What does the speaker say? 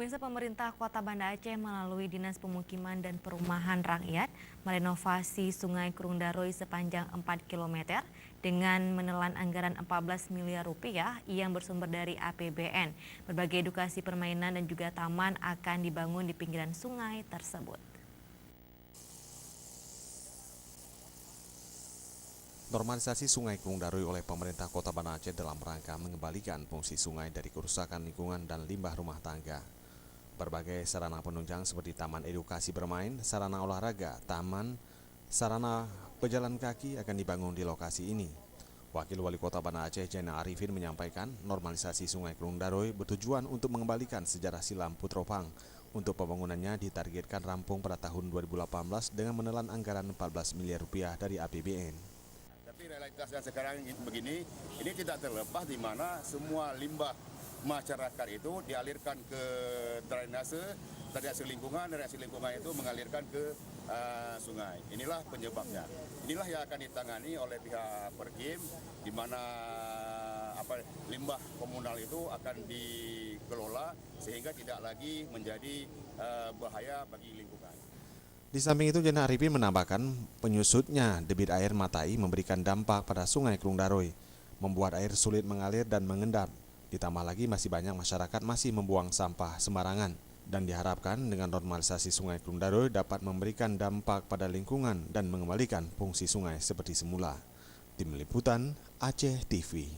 Pemirsa, pemerintah Kota Banda Aceh melalui Dinas Pemukiman dan Perumahan Rakyat merenovasi Sungai Krung Daroy sepanjang 4 km dengan menelan anggaran 14 miliar rupiah yang bersumber dari APBN. Berbagai edukasi permainan dan juga taman akan dibangun di pinggiran sungai tersebut. Normalisasi Sungai Krung Daroy oleh pemerintah Kota Banda Aceh dalam rangka mengembalikan fungsi sungai dari kerusakan lingkungan dan limbah rumah tangga. Berbagai sarana penunjang seperti taman edukasi bermain, sarana olahraga, taman, sarana pejalan kaki akan dibangun di lokasi ini. Wakil Wali Kota Banda Aceh Zainal Arifin menyampaikan normalisasi Sungai Krung Daroy bertujuan untuk mengembalikan sejarah silam Putropang. Untuk pembangunannya ditargetkan rampung pada tahun 2018 dengan menelan anggaran 14 miliar rupiah dari APBN. Tapi realitasnya sekarang begini, ini tidak terlepas di mana semua limbah masyarakat itu dialirkan ke drainase lingkungan itu mengalirkan ke sungai. Inilah penyebabnya. Inilah yang akan ditangani oleh pihak Perkim, di mana limbah komunal itu akan dikelola sehingga tidak lagi menjadi bahaya bagi lingkungan. Di samping itu, Zainal Arifin menambahkan penyusutnya debit air Matai memberikan dampak pada Sungai Krung Daroy, membuat air sulit mengalir dan mengendap. Ditambah lagi masih banyak masyarakat masih membuang sampah sembarangan. Dan diharapkan dengan normalisasi Sungai Krung Daroy dapat memberikan dampak pada lingkungan dan mengembalikan fungsi sungai seperti semula. Tim Liputan Aceh TV.